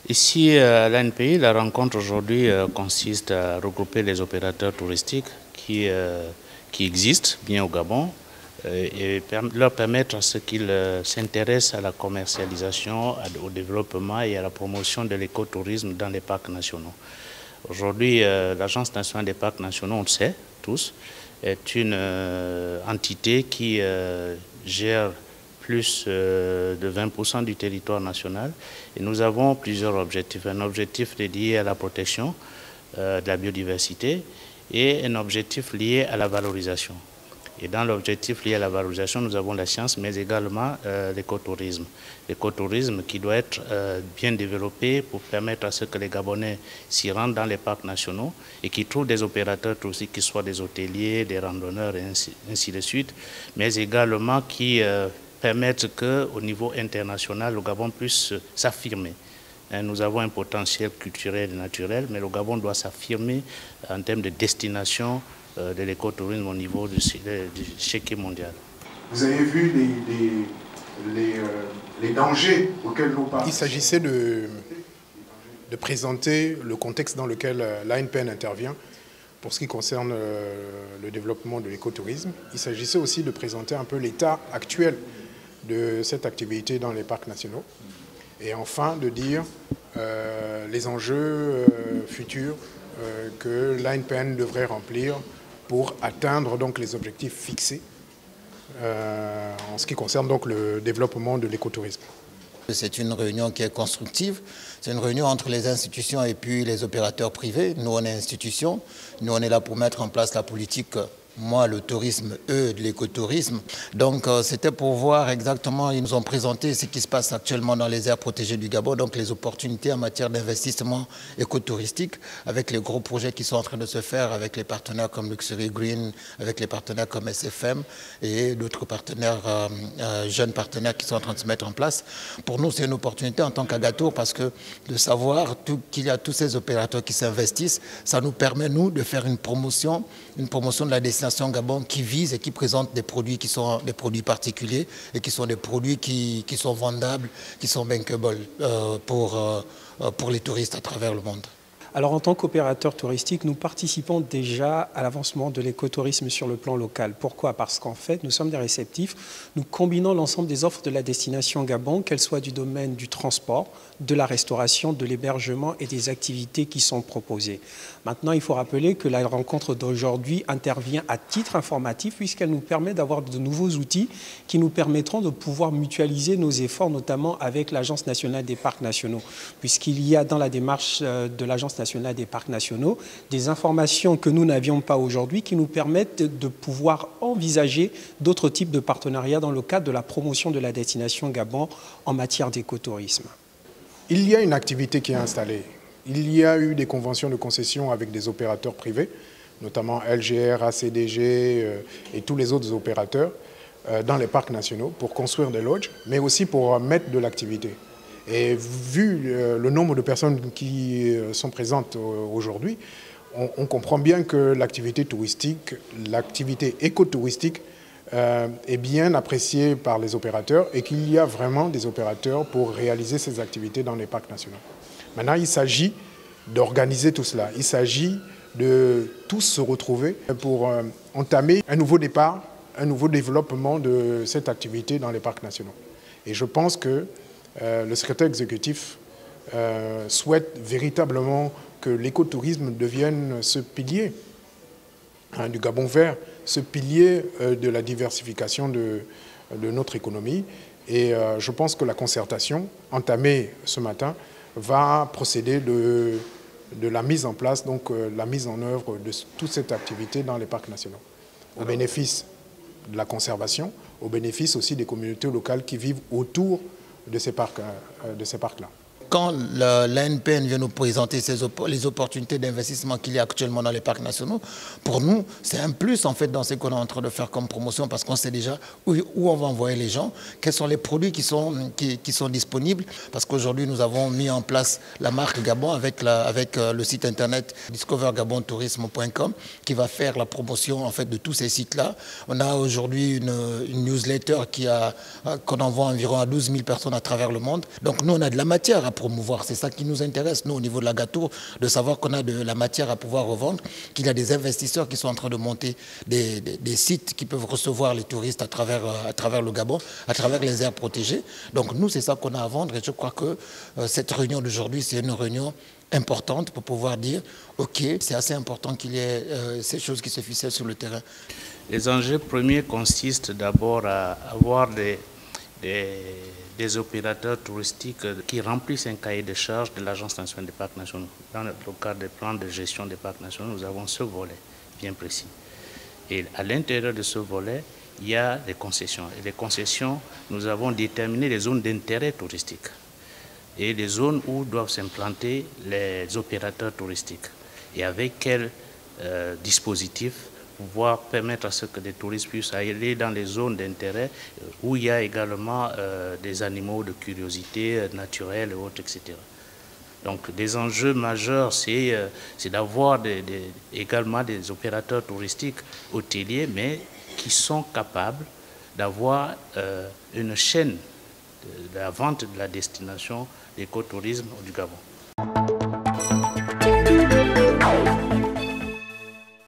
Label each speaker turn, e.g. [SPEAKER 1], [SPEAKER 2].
[SPEAKER 1] Ici, à l'ANPI, la rencontre aujourd'hui consiste à regrouper les opérateurs touristiques qui existent bien au Gabon et leur permettre à ce qu'ils s'intéressent à la commercialisation, au développement et à la promotion de l'écotourisme dans les parcs nationaux. Aujourd'hui, l'Agence nationale des parcs nationaux, on le sait tous, est une entité qui gère plus de 20% du territoire national. Et nous avons plusieurs objectifs. Un objectif dédié à la protection de la biodiversité et un objectif lié à la valorisation. Et dans l'objectif lié à la valorisation, nous avons la science, mais également l'écotourisme. L'écotourisme qui doit être bien développé pour permettre à ce que les Gabonais s'y rendent dans les parcs nationaux et qui trouvent des opérateurs touristiques, qui soient des hôteliers, des randonneurs et ainsi de suite, mais également qui permettre qu'au niveau international, le Gabon puisse s'affirmer. Nous avons un potentiel culturel et naturel, mais le Gabon doit s'affirmer en termes de destination de l'écotourisme au niveau du chéquier mondial.
[SPEAKER 2] Vous avez vu les dangers auxquels nous parlons.
[SPEAKER 3] Il s'agissait de présenter le contexte dans lequel l'ANPN intervient pour ce qui concerne le développement de l'écotourisme. Il s'agissait aussi de présenter un peu l'état actuel de cette activité dans les parcs nationaux et enfin de dire les enjeux futurs que l'ANPN devrait remplir pour atteindre donc les objectifs fixés en ce qui concerne donc le développement de l'écotourisme.
[SPEAKER 4] C'est une réunion qui est constructive, c'est une réunion entre les institutions et puis les opérateurs privés. Nous, on est institution, nous, on est là pour mettre en place la politique. Moi, le tourisme, eux, de l'écotourisme. Donc, c'était pour voir exactement, ils nous ont présenté ce qui se passe actuellement dans les aires protégées du Gabon, donc les opportunités en matière d'investissement écotouristique, avec les gros projets qui sont en train de se faire avec les partenaires comme Luxury Green, avec les partenaires comme SFM et d'autres partenaires, jeunes partenaires qui sont en train de se mettre en place. Pour nous, c'est une opportunité en tant qu'Agato parce que de savoir qu'il y a tous ces opérateurs qui s'investissent, ça nous permet, nous, de faire une promotion de la destination Gabon qui vise et qui présente des produits qui sont des produits particuliers et qui sont des produits qui sont vendables, qui sont bankable pour les touristes à travers le monde.
[SPEAKER 5] Alors en tant qu'opérateur touristique, nous participons déjà à l'avancement de l'écotourisme sur le plan local. Pourquoi? Parce qu'en fait, nous sommes des réceptifs. Nous combinons l'ensemble des offres de la destination Gabon, qu'elles soient du domaine du transport, de la restauration, de l'hébergement et des activités qui sont proposées. Maintenant, il faut rappeler que la rencontre d'aujourd'hui intervient à titre informatif puisqu'elle nous permet d'avoir de nouveaux outils qui nous permettront de pouvoir mutualiser nos efforts, notamment avec l'Agence nationale des parcs nationaux, puisqu'il y a dans la démarche de l'Agence nationale des parcs nationaux des informations que nous n'avions pas aujourd'hui qui nous permettent de pouvoir envisager d'autres types de partenariats dans le cadre de la promotion de la destination Gabon en matière d'écotourisme.
[SPEAKER 3] Il y a une activité qui est installée. Il y a eu des conventions de concession avec des opérateurs privés, notamment LGR, ACDG et tous les autres opérateurs dans les parcs nationaux pour construire des lodges, mais aussi pour mettre de l'activité. Et vu le nombre de personnes qui sont présentes aujourd'hui, on comprend bien que l'activité touristique, l'activité écotouristique est bien appréciée par les opérateurs et qu'il y a vraiment des opérateurs pour réaliser ces activités dans les parcs nationaux. Maintenant, il s'agit d'organiser tout cela. Il s'agit de tous se retrouver pour entamer un nouveau départ, un nouveau développement de cette activité dans les parcs nationaux. Et je pense que le secrétaire exécutif souhaite véritablement que l'écotourisme devienne ce pilier du Gabon vert, ce pilier de la diversification de notre économie. Et je pense que la concertation entamée ce matin va procéder de la mise en place, donc la mise en œuvre de toute cette activité dans les parcs nationaux, au bénéfice de la conservation, au bénéfice aussi des communautés locales qui vivent autour de ces parcs-là.
[SPEAKER 4] Quand l'ANPN vient nous présenter les opportunités d'investissement qu'il y a actuellement dans les parcs nationaux, pour nous, c'est un plus en fait dans ce qu'on est en train de faire comme promotion parce qu'on sait déjà où on va envoyer les gens, quels sont les produits qui sont disponibles. Parce qu'aujourd'hui, nous avons mis en place la marque Gabon avec le site internet discovergabontourisme.com qui va faire la promotion en fait de tous ces sites-là. On a aujourd'hui une newsletter qu'on envoie environ à 12 000 personnes à travers le monde. Donc nous, on a de la matière à promouvoir. C'est ça qui nous intéresse, nous, au niveau de la Gatour, de savoir qu'on a de la matière à pouvoir revendre, qu'il y a des investisseurs qui sont en train de monter des sites qui peuvent recevoir les touristes à travers le Gabon, à travers les aires protégées. Donc nous, c'est ça qu'on a à vendre et je crois que cette réunion d'aujourd'hui, c'est une réunion importante pour pouvoir dire, OK, c'est assez important qu'il y ait ces choses qui se ficelent sur le terrain.
[SPEAKER 1] Les enjeux premiers consistent d'abord à avoir des opérateurs touristiques qui remplissent un cahier de charges de l'Agence nationale des parcs nationaux. Dans le cadre des plans de gestion des parcs nationaux, nous avons ce volet bien précis. Et à l'intérieur de ce volet, il y a des concessions. Et les concessions, nous avons déterminé les zones d'intérêt touristique et les zones où doivent s'implanter les opérateurs touristiques. Et avec quel dispositif pouvoir permettre à ce que des touristes puissent aller dans les zones d'intérêt où il y a également des animaux de curiosité naturelle et autres, etc. Donc des enjeux majeurs, c'est d'avoir également des opérateurs touristiques hôteliers, mais qui sont capables d'avoir une chaîne de la vente de la destination d'écotourisme du Gabon.